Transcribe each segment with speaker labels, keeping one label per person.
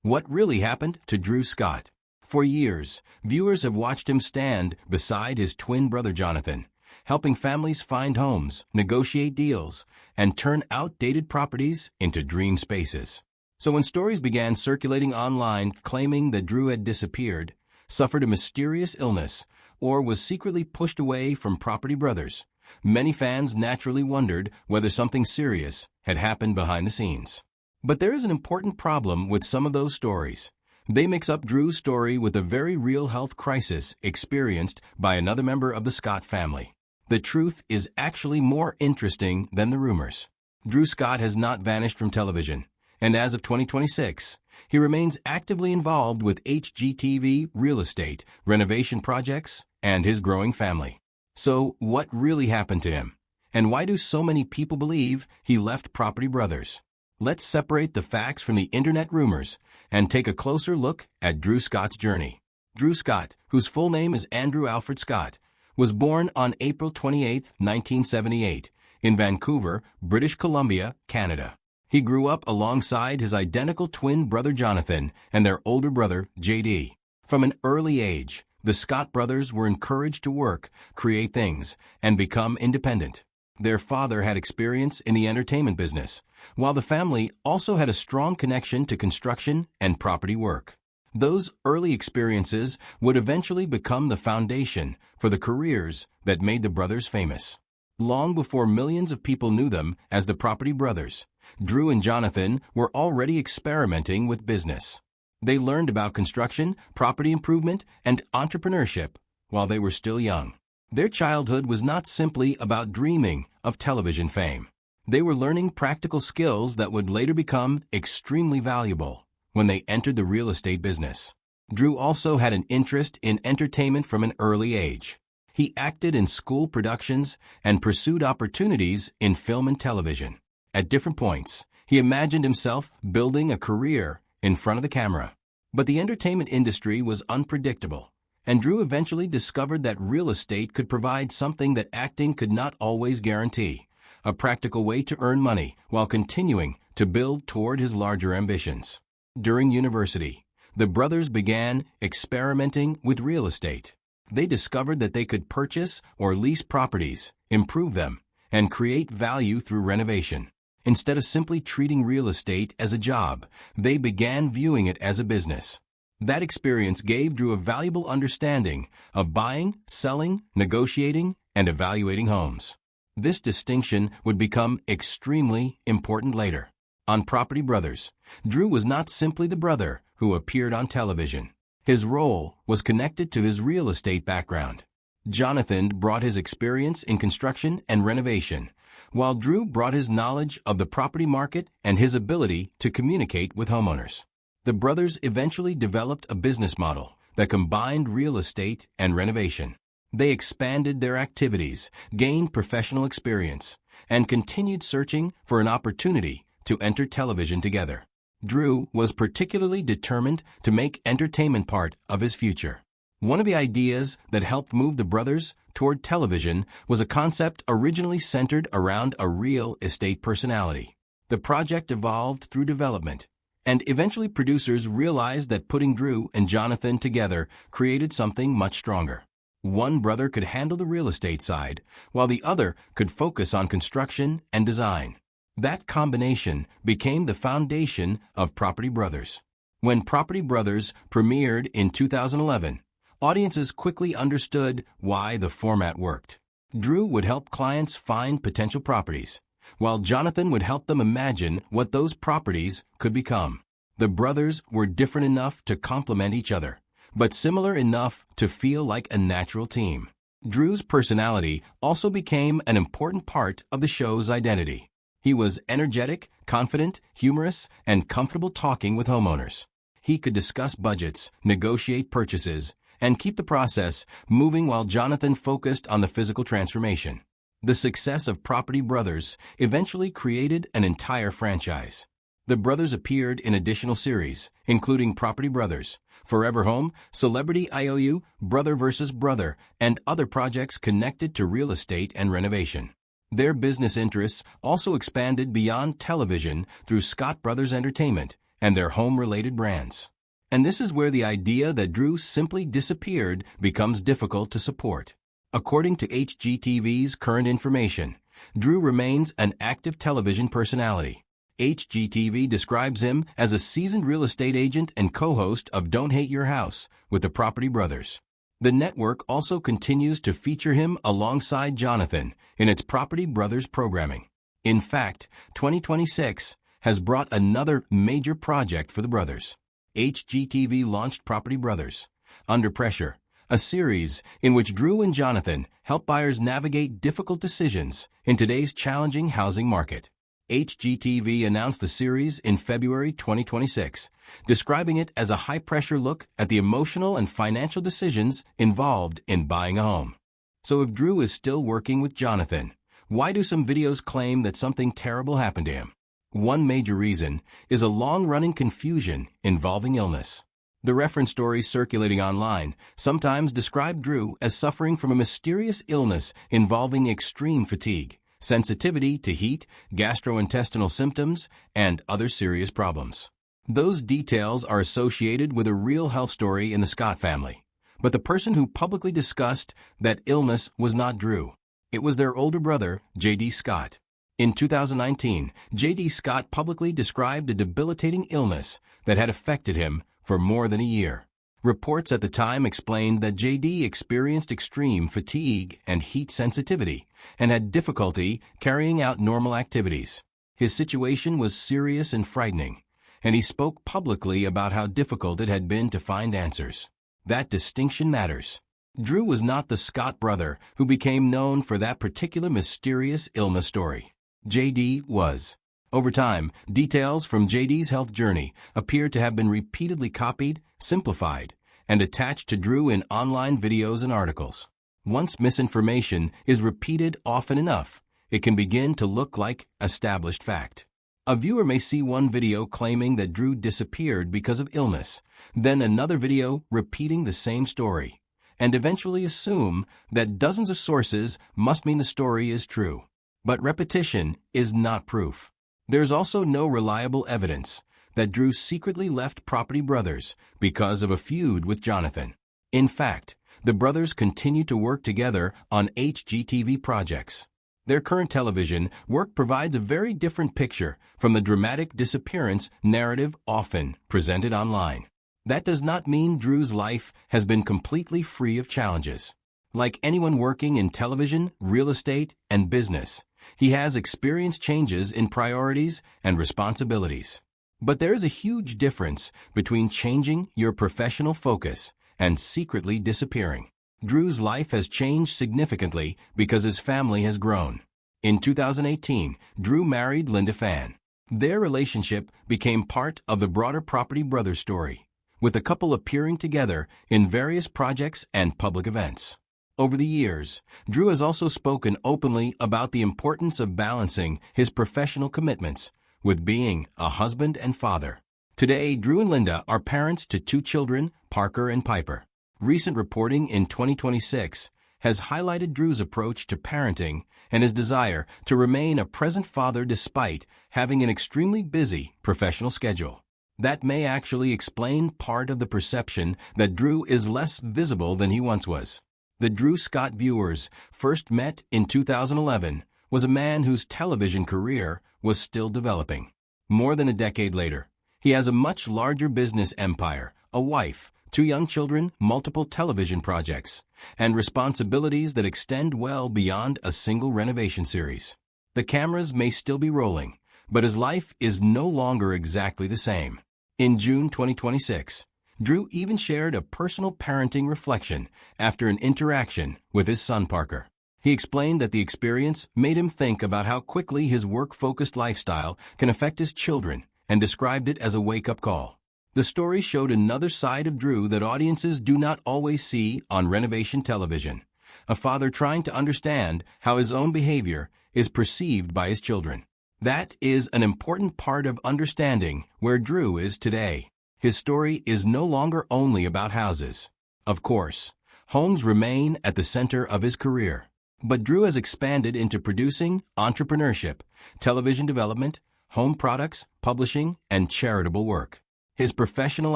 Speaker 1: What really happened to Drew Scott? For years, viewers have watched him stand beside his twin brother Jonathan, helping families find homes, negotiate deals, and turn outdated properties into dream spaces. So when stories began circulating online claiming that Drew had disappeared, suffered a mysterious illness, or was secretly pushed away from Property Brothers, many fans naturally wondered whether something serious had happened behind the scenes. But there is an important problem with some of those stories. They mix up Drew's story with a very real health crisis experienced by another member of the Scott family. The truth is actually more interesting than the rumors. Drew Scott has not vanished from television, and as of 2026, he remains actively involved with HGTV real estate, renovation projects, and his growing family. So, what really happened to him? And why do so many people believe he left Property Brothers? Let's separate the facts from the internet rumors and take a closer look at Drew Scott's journey. Drew Scott, whose full name is Andrew Alfred Scott, was born on April 28, 1978, in Vancouver, British Columbia, Canada. He grew up alongside his identical twin brother Jonathan and their older brother JD. From an early age, the Scott brothers were encouraged to work, create things, and become independent. Their father had experience in the entertainment business, while the family also had a strong connection to construction and property work. Those early experiences would eventually become the foundation for the careers that made the brothers famous. Long before millions of people knew them as the Property Brothers, Drew and Jonathan were already experimenting with business. They learned about construction, property improvement, and entrepreneurship while they were still young. Their childhood was not simply about dreaming of television fame. They were learning practical skills that would later become extremely valuable when they entered the real estate business. Drew also had an interest in entertainment from an early age. He acted in school productions and pursued opportunities in film and television. At different points, he imagined himself building a career in front of the camera. But the entertainment industry was unpredictable, and Drew eventually discovered that real estate could provide something that acting could not always guarantee: a practical way to earn money while continuing to build toward his larger ambitions. During university, the brothers began experimenting with real estate. They discovered that they could purchase or lease properties, improve them, and create value through renovation. Instead of simply treating real estate as a job, they began viewing it as a business. That experience gave Drew a valuable understanding of buying, selling, negotiating, and evaluating homes. This distinction would become extremely important later. On Property Brothers, Drew was not simply the brother who appeared on television. His role was connected to his real estate background. Jonathan brought his experience in construction and renovation, while Drew brought his knowledge of the property market and his ability to communicate with homeowners. The brothers eventually developed a business model that combined real estate and renovation. They expanded their activities, gained professional experience, and continued searching for an opportunity to enter television together. Drew was particularly determined to make entertainment part of his future. One of the ideas that helped move the brothers toward television was a concept originally centered around a real estate personality. The project evolved through development, and eventually producers realized that putting Drew and Jonathan together created something much stronger. One brother could handle the real estate side, while the other could focus on construction and design. That combination became the foundation of Property Brothers. When Property Brothers premiered in 2011, audiences quickly understood why the format worked. Drew would help clients find potential properties, while Jonathan would help them imagine what those properties could become. The brothers were different enough to complement each other, but similar enough to feel like a natural team. Drew's personality also became an important part of the show's identity. He was energetic, confident, humorous, and comfortable talking with homeowners. He could discuss budgets, negotiate purchases, and keep the process moving while Jonathan focused on the physical transformation. The success of Property Brothers eventually created an entire franchise. The brothers appeared in additional series, including Property Brothers, Forever Home, Celebrity IOU, Brother vs. Brother, and other projects connected to real estate and renovation. Their business interests also expanded beyond television through Scott Brothers Entertainment and their home-related brands. And this is where the idea that Drew simply disappeared becomes difficult to support. According to HGTV's current information, Drew remains an active television personality. HGTV describes him as a seasoned real estate agent and co-host of Don't Hate Your House with the Property Brothers. The network also continues to feature him alongside Jonathan in its Property Brothers programming. In fact, 2026 has brought another major project for the brothers. HGTV launched Property Brothers Under Pressure, a series in which Drew and Jonathan help buyers navigate difficult decisions in today's challenging housing market. HGTV announced the series in February 2026, describing it as a high-pressure look at the emotional and financial decisions involved in buying a home. So if Drew is still working with Jonathan, why do some videos claim that something terrible happened to him? One major reason is a long-running confusion involving illness. The reference stories circulating online sometimes describe Drew as suffering from a mysterious illness involving extreme fatigue, sensitivity to heat, gastrointestinal symptoms, and other serious problems. Those details are associated with a real health story in the Scott family. But the person who publicly discussed that illness was not Drew. It was their older brother, J.D. Scott. In 2019, J.D. Scott publicly described a debilitating illness that had affected him for more than a year. Reports at the time explained that J.D. experienced extreme fatigue and heat sensitivity and had difficulty carrying out normal activities. His situation was serious and frightening, and he spoke publicly about how difficult it had been to find answers. That distinction matters. Drew was not the Scott brother who became known for that particular mysterious illness story. J.D. was. Over time, details from J.D.'s health journey appeared to have been repeatedly copied, simplified, and attached to Drew in online videos and articles. Once misinformation is repeated often enough, it can begin to look like established fact. A viewer may see one video claiming that Drew disappeared because of illness, then another video repeating the same story, and eventually assume that dozens of sources must mean the story is true. But repetition is not proof. There's also no reliable evidence that Drew secretly left Property Brothers because of a feud with Jonathan. In fact, the brothers continue to work together on HGTV projects. Their current television work provides a very different picture from the dramatic disappearance narrative often presented online. That does not mean Drew's life has been completely free of challenges. Like anyone working in television, real estate, and business, he has experienced changes in priorities and responsibilities. But there is a huge difference between changing your professional focus and secretly disappearing. Drew's life has changed significantly because his family has grown. In 2018, Drew married Linda Fan. Their relationship became part of the broader Property Brothers story, with the couple appearing together in various projects and public events. Over the years, Drew has also spoken openly about the importance of balancing his professional commitments with being a husband and father. Today, Drew and Linda are parents to 2 children, Parker and Piper. Recent reporting in 2026 has highlighted Drew's approach to parenting and his desire to remain a present father despite having an extremely busy professional schedule. That may actually explain part of the perception that Drew is less visible than he once was. The Drew Scott viewers first met in 2011 was a man whose television career was still developing. More than a decade later, he has a much larger business empire, a wife, 2 young children, multiple television projects, and responsibilities that extend well beyond a single renovation series. The cameras may still be rolling, but his life is no longer exactly the same. In June 2026, Drew even shared a personal parenting reflection after an interaction with his son Parker. He explained that the experience made him think about how quickly his work-focused lifestyle can affect his children and described it as a wake-up call. The story showed another side of Drew that audiences do not always see on renovation television, a father trying to understand how his own behavior is perceived by his children. That is an important part of understanding where Drew is today. His story is no longer only about houses. Of course, homes remain at the center of his career. But Drew has expanded into producing, entrepreneurship, television development, home products, publishing, and charitable work. His professional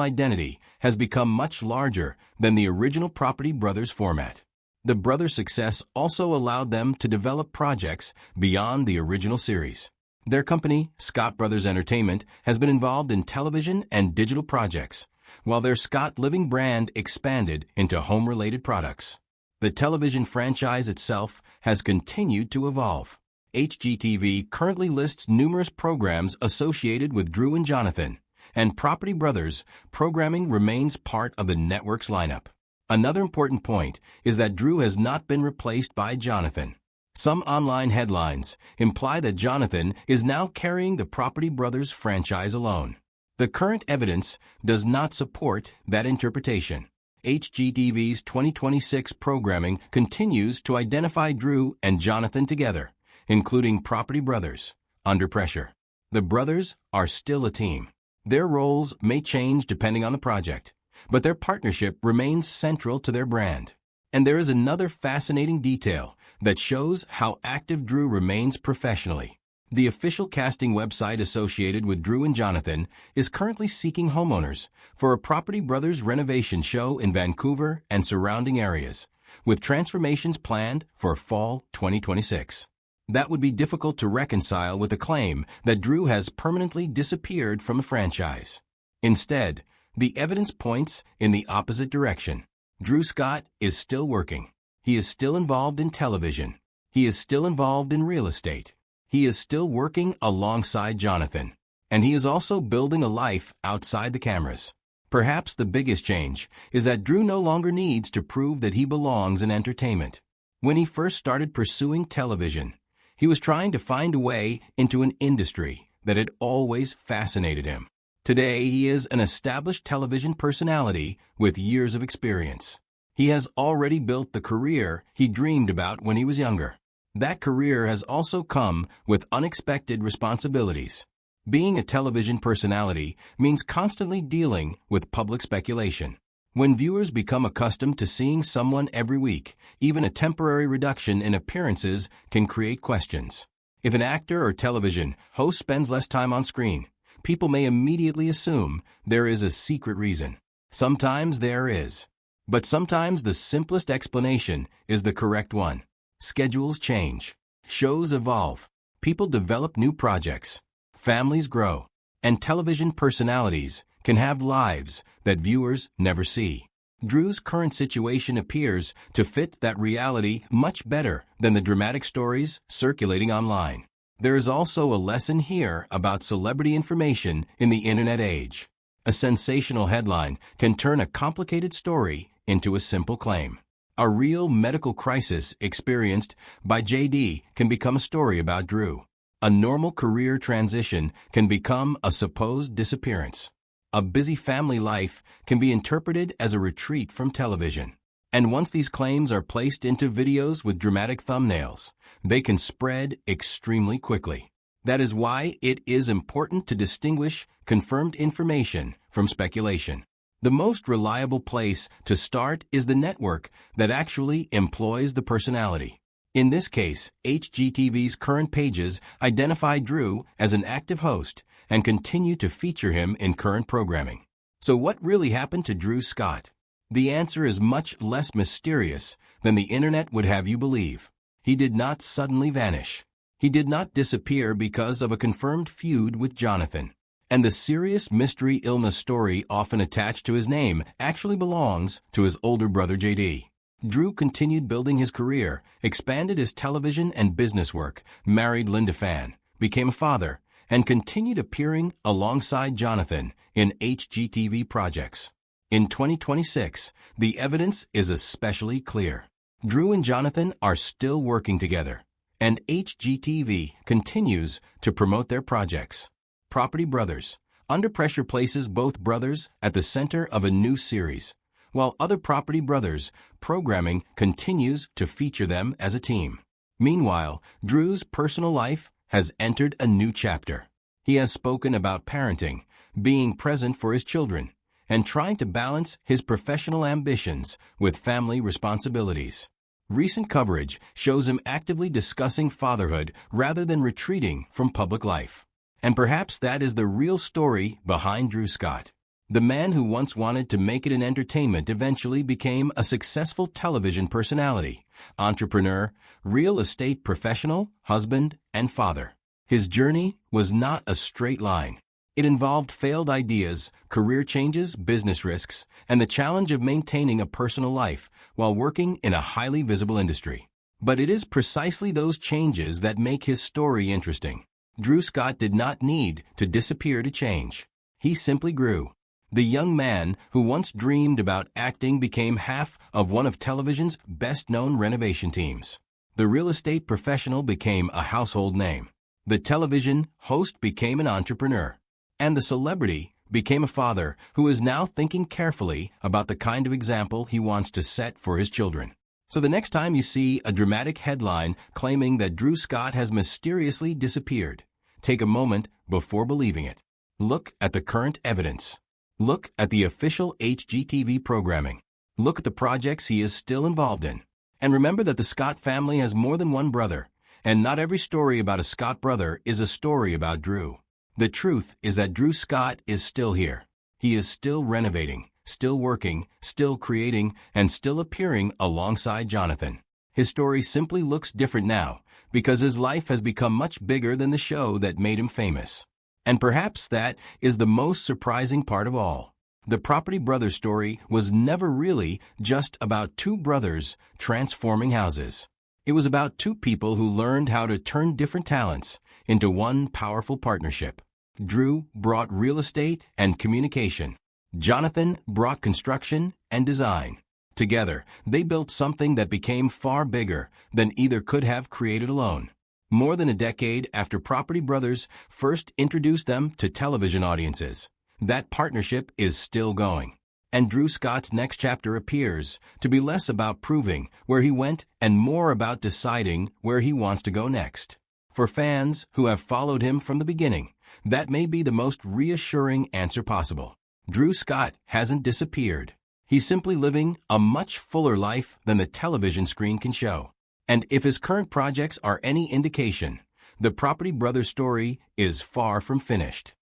Speaker 1: identity has become much larger than the original Property Brothers format. The brothers' success also allowed them to develop projects beyond the original series. Their company, Scott Brothers Entertainment, has been involved in television and digital projects, while their Scott Living brand expanded into home-related products. The television franchise itself has continued to evolve. HGTV currently lists numerous programs associated with Drew and Jonathan, and Property Brothers programming remains part of the network's lineup. Another important point is that Drew has not been replaced by Jonathan. Some online headlines imply that Jonathan is now carrying the Property Brothers franchise alone. The current evidence does not support that interpretation. HGTV's 2026 programming continues to identify Drew and Jonathan together, including Property Brothers, Under Pressure. The brothers are still a team. Their roles may change depending on the project, but their partnership remains central to their brand. And there is another fascinating detail that shows how active Drew remains professionally. The official casting website associated with Drew and Jonathan is currently seeking homeowners for a Property Brothers renovation show in Vancouver and surrounding areas, with transformations planned for fall 2026. That would be difficult to reconcile with the claim that Drew has permanently disappeared from the franchise. Instead, the evidence points in the opposite direction. Drew Scott is still working. He is still involved in television. He is still involved in real estate. He is still working alongside Jonathan. And he is also building a life outside the cameras. Perhaps the biggest change is that Drew no longer needs to prove that he belongs in entertainment. When he first started pursuing television, he was trying to find a way into an industry that had always fascinated him. Today, he is an established television personality with years of experience. He has already built the career he dreamed about when he was younger. That career has also come with unexpected responsibilities. Being a television personality means constantly dealing with public speculation. When viewers become accustomed to seeing someone every week, even a temporary reduction in appearances can create questions. If an actor or television host spends less time on screen, people may immediately assume there is a secret reason. Sometimes there is. But sometimes the simplest explanation is the correct one. Schedules change. Shows evolve. People develop new projects. Families grow. And television personalities can have lives that viewers never see. Drew's current situation appears to fit that reality much better than the dramatic stories circulating online. There is also a lesson here about celebrity information in the internet age. A sensational headline can turn a complicated story into a simple claim. A real medical crisis experienced by JD can become a story about Drew. A normal career transition can become a supposed disappearance. A busy family life can be interpreted as a retreat from television. And once these claims are placed into videos with dramatic thumbnails, they can spread extremely quickly. That is why it is important to distinguish confirmed information from speculation. The most reliable place to start is the network that actually employs the personality. In this case, HGTV's current pages identify Drew as an active host and continue to feature him in current programming. So what really happened to Drew Scott? The answer is much less mysterious than the internet would have you believe. He did not suddenly vanish. He did not disappear because of a confirmed feud with Jonathan. And the serious mystery illness story often attached to his name actually belongs to his older brother JD. Drew continued building his career, expanded his television and business work, married Linda Fan, became a father, and continued appearing alongside Jonathan in HGTV projects. In 2026, the evidence is especially clear. Drew and Jonathan are still working together, and HGTV continues to promote their projects. Property Brothers. Under Pressure places both brothers at the center of a new series, while other Property Brothers programming continues to feature them as a team. Meanwhile, Drew's personal life has entered a new chapter. He has spoken about parenting, being present for his children, and trying to balance his professional ambitions with family responsibilities. Recent coverage shows him actively discussing fatherhood rather than retreating from public life. And perhaps that is the real story behind Drew Scott. The man who once wanted to make it in entertainment eventually became a successful television personality, entrepreneur, real estate professional, husband, and father. His journey was not a straight line. It involved failed ideas, career changes, business risks, and the challenge of maintaining a personal life while working in a highly visible industry. But it is precisely those changes that make his story interesting. Drew Scott did not need to disappear to change. He simply grew. The young man who once dreamed about acting became half of one of television's best-known renovation teams. The real estate professional became a household name. The television host became an entrepreneur. And the celebrity became a father who is now thinking carefully about the kind of example he wants to set for his children. So the next time you see a dramatic headline claiming that Drew Scott has mysteriously disappeared, take a moment before believing it. Look at the current evidence. Look at the official HGTV programming. Look at the projects he is still involved in. And remember that the Scott family has more than one brother, and not every story about a Scott brother is a story about Drew. The truth is that Drew Scott is still here. He is still renovating, still working, still creating, and still appearing alongside Jonathan. His story simply looks different now because his life has become much bigger than the show that made him famous. And perhaps that is the most surprising part of all. The Property Brothers story was never really just about two brothers transforming houses. It was about two people who learned how to turn different talents into one powerful partnership. Drew brought real estate and communication. Jonathan brought construction and design. Together, they built something that became far bigger than either could have created alone. More than a decade after Property Brothers first introduced them to television audiences, that partnership is still going. And Drew Scott's next chapter appears to be less about proving where he went and more about deciding where he wants to go next. For fans who have followed him from the beginning, that may be the most reassuring answer possible. Drew Scott hasn't disappeared. He's simply living a much fuller life than the television screen can show. And if his current projects are any indication, the Property Brothers story is far from finished.